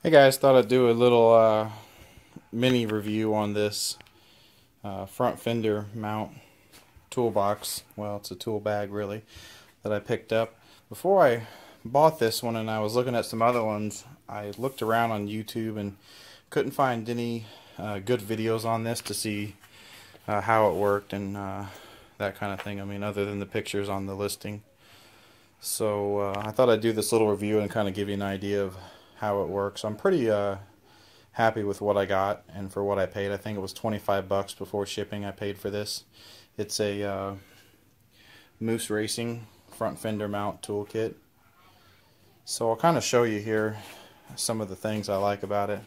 Hey guys, thought I'd do a little mini review on this front fender mount toolbox. Well, it's a tool bag really that I picked up. Before I bought this one and I was looking at some other ones, I looked around on YouTube and couldn't find any good videos on this to see how it worked and that kind of thing. I mean, other than the pictures on the listing. So I thought I'd do this little review and kind of give you an idea of how it works. I'm pretty happy with what I got and for what I paid. I think it was 25 bucks before shipping I paid for this. It's a MooseRacing front fender mount toolkit. So I'll kind of show you here some of the things I like about it.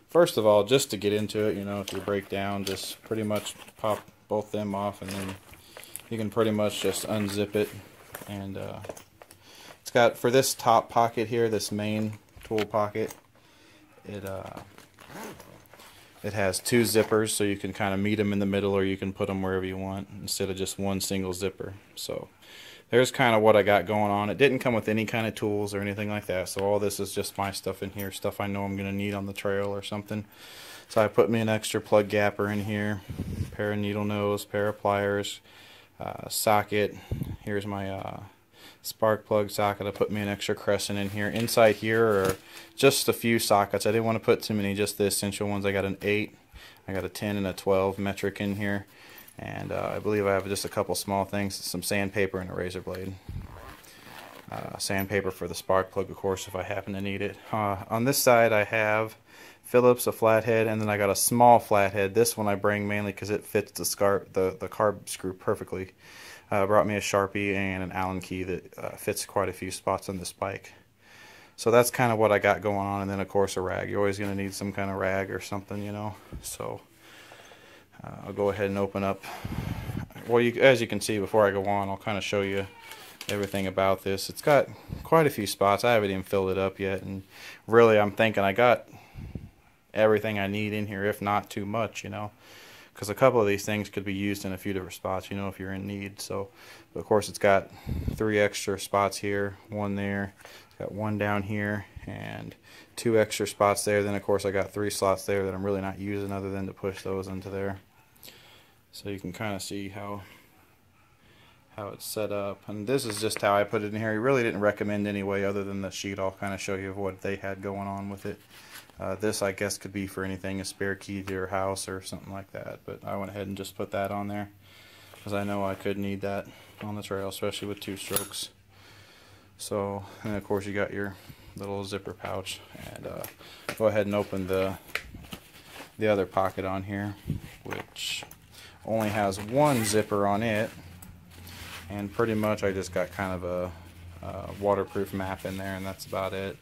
First of all, just to get into it, you know, if you break down, just pretty much pop both them off and then you can pretty much just unzip it. And it's got, for this top pocket here, this main tool pocket, it has two zippers, so you can kind of meet them in the middle or you can put them wherever you want instead of just one single zipper. So there's kind of what I got going on. It didn't come with any kind of tools or anything like that, so all this is just my stuff in here, stuff I know I'm going to need on the trail or something. So I put me an extra plug gapper in here, pair of needle nose, pair of pliers, socket. Here's my spark plug socket. I put me an extra crescent in here. Inside here are just a few sockets. I didn't want to put too many, just the essential ones. I got an 8, I got a 10 and a 12 metric in here, and I believe I have just a couple small things, some sandpaper and a razor blade. Sandpaper for the spark plug, of course, if I happen to need it. On this side I have Phillips, a flathead, and then I got a small flathead. This one I bring mainly because it fits the carb screw perfectly. Brought me a Sharpie and an Allen key that fits quite a few spots on this bike. So that's kind of what I got going on, and then of course a rag. You're always going to need some kind of rag or something, you know. So I'll go ahead and open up. Well, as you can see, before I go on, I'll kind of show you everything about this. It's got quite a few spots. I haven't even filled it up yet, and really I'm thinking I got everything I need in here, if not too much, you know, because a couple of these things could be used in a few different spots, you know, if you're in need. So of course it's got 3 extra spots here, 1 there, got 1 down here, and 2 extra spots there. Then of course I got 3 slots there that I'm really not using other than to push those into there. So you can kind of see how it's set up, and this is just how I put it in here. He really didn't recommend any way other than the sheet. I'll kind of show you what they had going on with it. This I guess could be for anything, a spare key to your house or something like that, but I went ahead and just put that on there because I know I could need that on the trail, especially with 2 strokes. So, and of course you got your little zipper pouch, and go ahead and open the other pocket on here, which only has 1 zipper on it, and pretty much I just got kind of a waterproof map in there, and that's about it.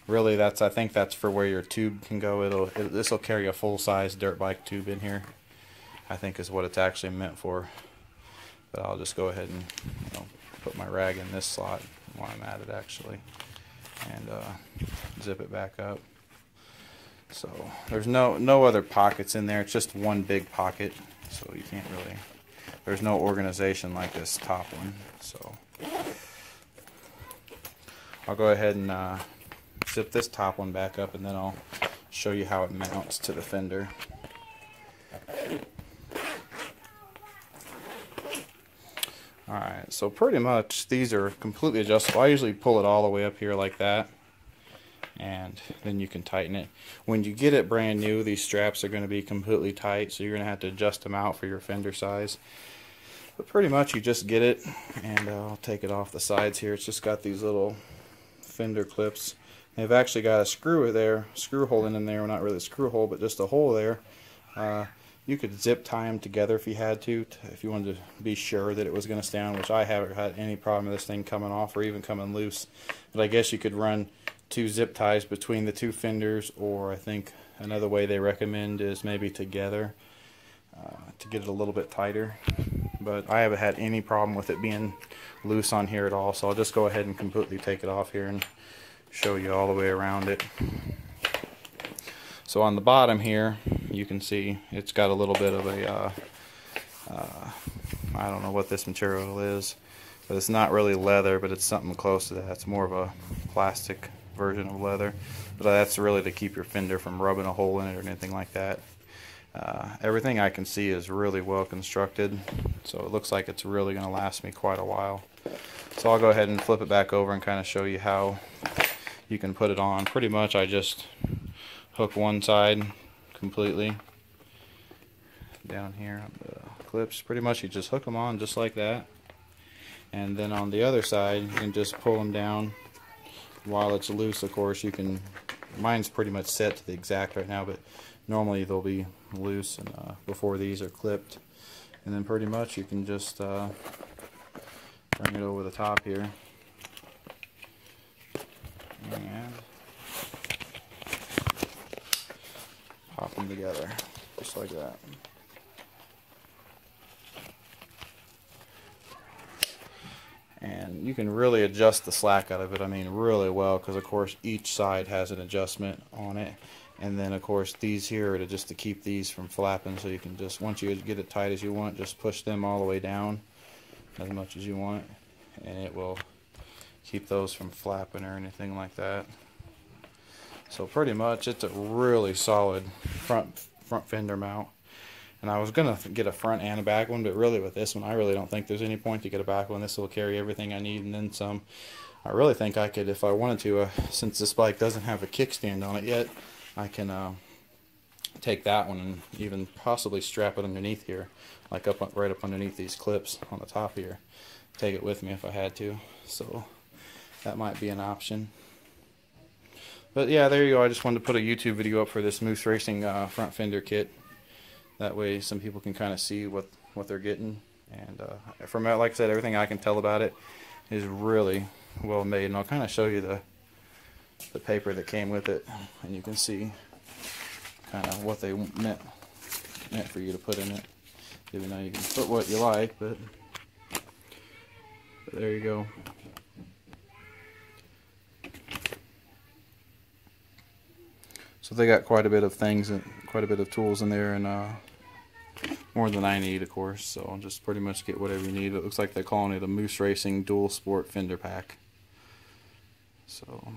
Really, I think that's for where your tube can go. This will carry a full-size dirt bike tube in here, I think is what it's actually meant for. But I'll just go ahead and, you know, put my rag in this slot while I'm at it actually, and zip it back up. So there's no other pockets in there. It's just 1 big pocket, so you can't really. There's no organization like this top one. So I'll go ahead and zip this top one back up, and then I'll show you how it mounts to the fender. Alright, so pretty much these are completely adjustable. I usually pull it all the way up here like that, and then you can tighten it. When you get it brand new, these straps are going to be completely tight, so you're going to have to adjust them out for your fender size. But pretty much you just get it, and I'll take it off the sides here. It's just got these little Fender clips. They've actually got a screw hole in there. Well, not really a screw hole, but just a hole there. You could zip tie them together if you had to, if you wanted to be sure that it was going to stay on, which I haven't had any problem with this thing coming off or even coming loose. But I guess you could run 2 zip ties between the 2 fenders, or I think another way they recommend is maybe together to get it a little bit tighter. But I haven't had any problem with it being loose on here at all, so I'll just go ahead and completely take it off here and show you all the way around it. So on the bottom here you can see it's got a little bit of a I don't know what this material is, but it's not really leather, but it's something close to that. It's more of a plastic version of leather, but that's really to keep your fender from rubbing a hole in it or anything like that. Everything I can see is really well constructed, so it looks like it's really going to last me quite a while. So I'll go ahead and flip it back over and kind of show you how you can put it on. Pretty much I just hook one side completely down here on the clips. Pretty much you just hook them on just like that, and then on the other side you can just pull them down while it's loose. Of course you can, mine's pretty much set to the exact right now, but normally they'll be loose and before these are clipped, and then pretty much you can just bring it over the top here and pop them together just like that. And you can really adjust the slack out of it, I mean really well, because of course each side has an adjustment on it. And then of course these here are just to keep these from flapping, so you can just, once you get it tight as you want, just push them all the way down as much as you want, and it will keep those from flapping or anything like that. So pretty much it's a really solid front fender mount. And I was gonna get a front and a back one, but really with this one I really don't think there's any point to get a back one. This will carry everything I need and then some. I really think I could, if I wanted to, since this bike doesn't have a kickstand on it yet, I can take that one and even possibly strap it underneath here, like right up underneath these clips on the top here. Take it with me if I had to, so that might be an option. But yeah, there you go. I just wanted to put a YouTube video up for this MooseRacing front fender kit. That way some people can kind of see what they're getting. And from, like I said, everything I can tell about it is really well made. And I'll kind of show you the paper that came with it, and you can see kind of what they meant for you to put in it. Even though you can put what you like, but there you go. So they got quite a bit of things and quite a bit of tools in there, and more than I need, of course. So I'll just pretty much get whatever you need. It looks like they're calling it a MooseRacing Dual Sport Fender Pack. So,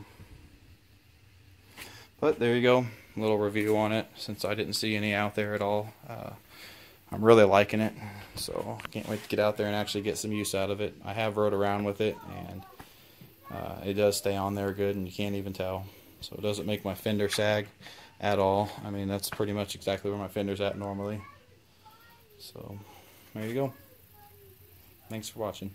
but there you go, a little review on it since I didn't see any out there at all. I'm really liking it, so I can't wait to get out there and actually get some use out of it. I have rode around with it, and it does stay on there good, and you can't even tell. So it doesn't make my fender sag at all. I mean, that's pretty much exactly where my fender's at normally. So there you go. Thanks for watching.